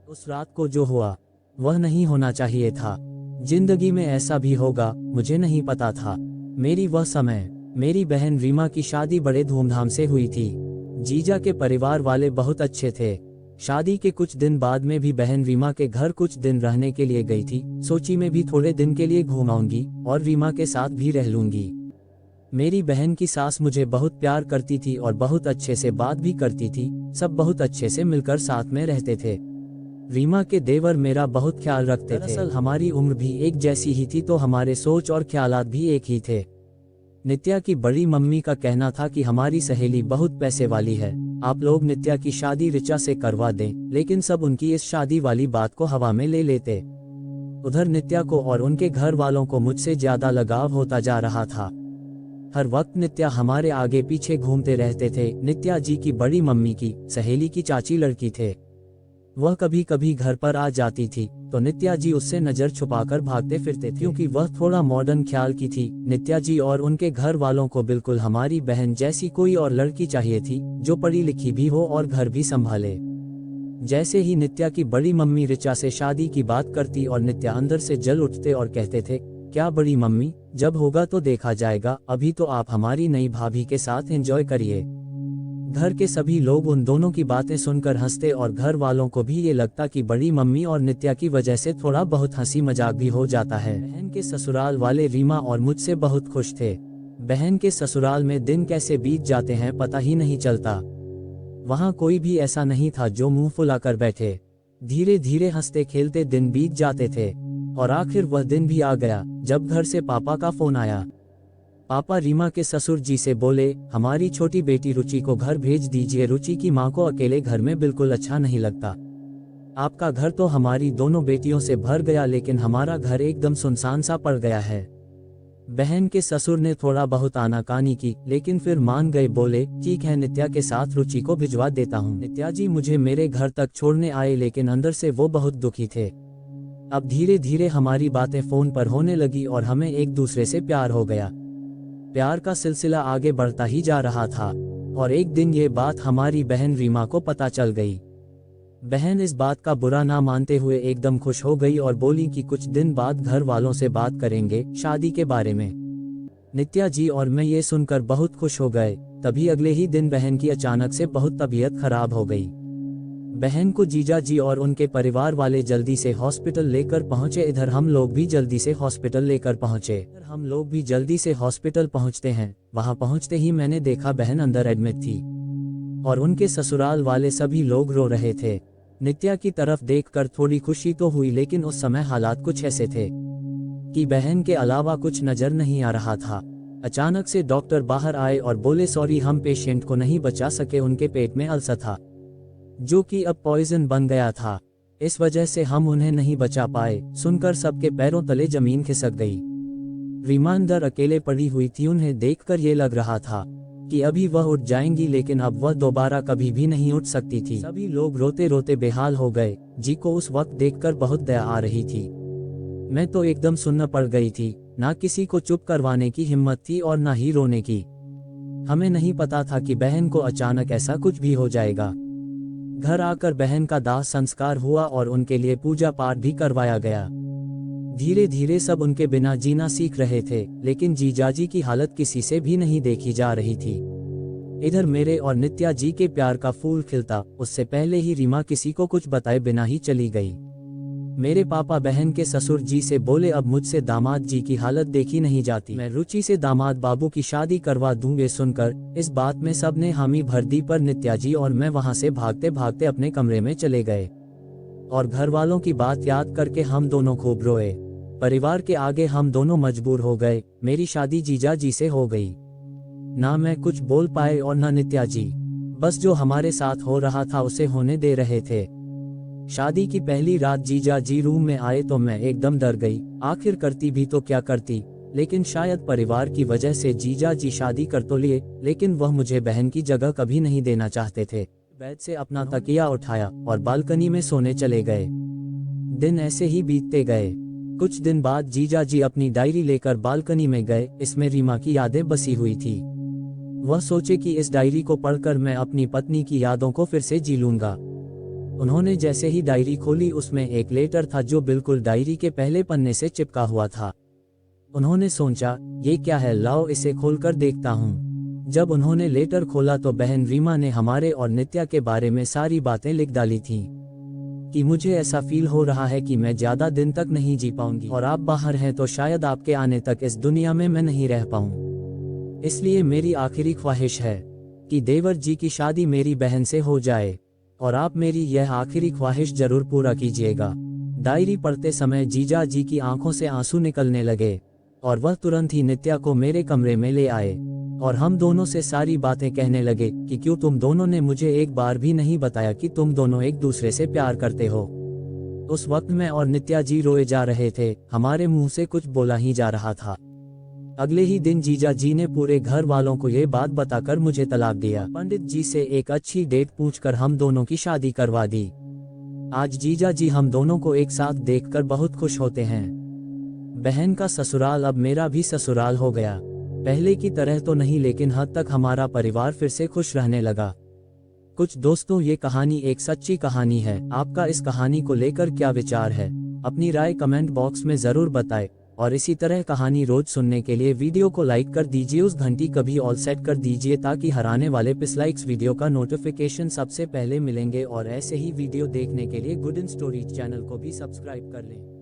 उस रात को जो हुआ वह नहीं होना चाहिए था। जिंदगी में ऐसा भी होगा मुझे नहीं पता था। मेरी बहन रीमा की शादी बड़े धूमधाम से हुई थी। जीजा के परिवार वाले बहुत अच्छे थे। शादी के कुछ दिन बाद में भी बहन रीमा के घर कुछ दिन रहने के लिए गई थी। सोची मैं भी थोड़े दिन के लिए घूम आऊंगी और रीमा के साथ भी रह लूंगी। मेरी बहन की सास मुझे बहुत प्यार करती थी और बहुत अच्छे से बात भी करती थी। सब बहुत अच्छे से मिलकर साथ में रहते थे। रीमा के देवर मेरा बहुत ख्याल रखते थे। दरअसल हमारी उम्र भी एक जैसी ही थी तो हमारे सोच और ख्यालात भी एक ही थे। नित्या की बड़ी मम्मी का कहना था कि हमारी सहेली बहुत पैसे वाली है, आप लोग नित्या की शादी ऋचा से करवा दें, लेकिन सब उनकी इस शादी वाली बात को हवा में ले लेते। उधर नित्या को और उनके घर वालों को मुझसे ज्यादा लगाव होता जा रहा था। हर वक्त नित्या हमारे आगे पीछे घूमते रहते थे। नित्या जी की बड़ी मम्मी की सहेली की चाची लड़की थे। वह कभी कभी घर पर आ जाती थी तो नित्या जी उससे नजर छुपाकर भागते फिरते थे, क्योंकि वह थोड़ा मॉडर्न ख्याल की थी। नित्या जी और उनके घर वालों को बिल्कुल हमारी बहन जैसी कोई और लड़की चाहिए थी, जो पढ़ी लिखी भी हो और घर भी संभाले। जैसे ही नित्या की बड़ी मम्मी ऋचा से शादी की बात करती और नित्या अंदर से जल उठते और कहते थे, क्या बड़ी मम्मी, जब होगा तो देखा जाएगा, अभी तो आप हमारी नई भाभी के साथ एंजॉय करिए। घर के सभी लोग उन दोनों की बातें सुनकर हंसते और घर वालों को भी ये लगता कि बड़ी मम्मी और नित्या की वजह से थोड़ा बहुत हंसी मजाक भी हो जाता है। बहन के ससुराल वाले रीमा और मुझसे बहुत खुश थे। बहन के ससुराल में दिन कैसे बीत जाते हैं पता ही नहीं चलता। वहाँ कोई भी ऐसा नहीं था जो मुंह फुलाकर बैठे। धीरे धीरे हंसते खेलते दिन बीत जाते थे और आखिर वह दिन भी आ गया जब घर से पापा का फोन आया। पापा रीमा के ससुर जी से बोले, हमारी छोटी बेटी रुचि को घर भेज दीजिए, रुचि की माँ को अकेले घर में बिल्कुल अच्छा नहीं लगता। आपका घर तो हमारी दोनों बेटियों से भर गया, लेकिन हमारा घर एकदम सुनसान सा पड़ गया है। बहन के ससुर ने थोड़ा बहुत आनाकानी की, लेकिन फिर मान गए। बोले, ठीक है, नित्या के साथ रुचि को भिजवा देता हूँ। नित्या जी मुझे मेरे घर तक छोड़ने आए, लेकिन अंदर से वो बहुत दुखी थे। अब धीरे धीरे हमारी बातें फोन पर होने लगी और हमें एक दूसरे से प्यार हो गया। प्यार का सिलसिला आगे बढ़ता ही जा रहा था और एक दिन ये बात हमारी बहन रीमा को पता चल गई। बहन इस बात का बुरा ना मानते हुए एकदम खुश हो गई और बोली कि कुछ दिन बाद घर वालों से बात करेंगे शादी के बारे में। नित्या जी और मैं ये सुनकर बहुत खुश हो गए। तभी अगले ही दिन बहन की अचानक से बहुत तबीयत खराब हो गई। बहन को जीजा जी और उनके परिवार वाले जल्दी से हॉस्पिटल लेकर पहुंचे। इधर हम लोग भी जल्दी से हॉस्पिटल लेकर पहुंचे। हम लोग भी जल्दी से हॉस्पिटल पहुंचते हैं। वहां पहुंचते ही मैंने देखा बहन अंदर एडमिट थी और उनके ससुराल वाले सभी लोग रो रहे थे। नित्या की तरफ देखकर थोड़ी खुशी तो हुई, लेकिन उस समय हालात कुछ ऐसे थे कि बहन के अलावा कुछ नजर नहीं आ रहा था। अचानक से डॉक्टर बाहर आए और बोले, सॉरी, हम पेशेंट को नहीं बचा सके, उनके पेट में अल्सर था जो कि अब पॉइजन बन गया था, इस वजह से हम उन्हें नहीं बचा पाए। सुनकर सबके पैरों तले जमीन खिसक गई। रीमा अंदर अकेले पड़ी हुई थी। उन्हें देखकर ये लग रहा था कि अभी वह उठ जाएंगी, लेकिन अब वह दोबारा कभी भी नहीं उठ सकती थी। सभी लोग रोते रोते बेहाल हो गए। जी को उस वक्त देखकर बहुत दया आ रही थी। मैं तो एकदम सुन्न पड़ गई थी। ना किसी को चुप करवाने की हिम्मत थी और ना ही रोने की। हमें नहीं पता था कि बहन को अचानक ऐसा कुछ भी हो जाएगा। घर आकर बहन का दाह संस्कार हुआ और उनके लिए पूजा पाठ भी करवाया गया। धीरे धीरे सब उनके बिना जीना सीख रहे थे, लेकिन जीजाजी की हालत किसी से भी नहीं देखी जा रही थी। इधर मेरे और नित्या जी के प्यार का फूल खिलता, उससे पहले ही रीमा किसी को कुछ बताए बिना ही चली गई। मेरे पापा बहन के ससुर जी से बोले, अब मुझसे दामाद जी की हालत देखी नहीं जाती, मैं रुचि से दामाद बाबू की शादी करवा दूं। ये सुनकर इस बात में सबने हामी भर दी, पर नित्या जी और मैं वहां से भागते भागते अपने कमरे में चले गए और घर वालों की बात याद करके हम दोनों खूब रोए। परिवार के आगे हम दोनों मजबूर हो गए। मेरी शादी जीजा जी से हो गई। ना मैं कुछ बोल पाए और ना नित्या जी, बस जो हमारे साथ हो रहा था उसे होने दे रहे थे। शादी की पहली रात जीजा जी रूम में आए तो मैं एकदम डर गई। आखिर करती भी तो क्या करती, लेकिन शायद परिवार की वजह से जीजा जी शादी कर तो लिए, लेकिन वह मुझे बहन की जगह कभी नहीं देना चाहते थे। बेड से अपना तकिया उठाया और बालकनी में सोने चले गए। दिन ऐसे ही बीतते गए। कुछ दिन बाद जीजा जी अपनी डायरी लेकर बालकनी में गए। इसमें रीमा की यादें बसी हुई थी। वह सोचे कि इस डायरी को पढ़कर मैं अपनी पत्नी की यादों को फिर से जी लूंगा। उन्होंने जैसे ही डायरी खोली उसमें एक लेटर था जो बिल्कुल डायरी के पहले पन्ने से चिपका हुआ था। उन्होंने सोचा, ये क्या है, लाओ इसे खोलकर देखता हूँ। जब उन्होंने लेटर खोला तो बहन रीमा ने हमारे और नित्या के बारे में सारी बातें लिख डाली थीं। कि मुझे ऐसा फील हो रहा है कि मैं ज्यादा दिन तक नहीं जी पाऊंगी और आप बाहर हैं तो शायद आपके आने तक इस दुनिया में मैं नहीं रह पाऊं। इसलिए मेरी आखिरी ख्वाहिश है कि देवर जी की शादी मेरी बहन से हो जाए और आप मेरी यह आखिरी ख्वाहिश जरूर पूरा कीजिएगा। डायरी पढ़ते समय जीजा जी की आंखों से आंसू निकलने लगे और वह तुरंत ही नित्या को मेरे कमरे में ले आए और हम दोनों से सारी बातें कहने लगे कि क्यों तुम दोनों ने मुझे एक बार भी नहीं बताया कि तुम दोनों एक दूसरे से प्यार करते हो। उस वक्त मैं और नित्या जी रोए जा रहे थे, हमारे मुंह से कुछ बोला ही जा रहा था। अगले ही दिन जीजा जी ने पूरे घर वालों को ये बात बताकर मुझे तलाक दिया। पंडित जी से एक अच्छी डेट पूछकर हम दोनों की शादी करवा दी। आज जीजा जी हम दोनों को एक साथ देखकर बहुत खुश होते हैं। बहन का ससुराल अब मेरा भी ससुराल हो गया। पहले की तरह तो नहीं, लेकिन हद तक हमारा परिवार फिर से खुश रहने लगा। कुछ दोस्तों, ये कहानी एक सच्ची कहानी है। आपका इस कहानी को लेकर क्या विचार है? अपनी राय कमेंट बॉक्स में जरूर बताएं और इसी तरह कहानी रोज सुनने के लिए वीडियो को लाइक कर दीजिए, उस घंटी कभी ऑल सेट कर दीजिए ताकि हर आने वाले पिसलाइक्स वीडियो का नोटिफिकेशन सबसे पहले मिलेंगे। और ऐसे ही वीडियो देखने के लिए गुड इन स्टोरीज चैनल को भी सब्सक्राइब कर लें।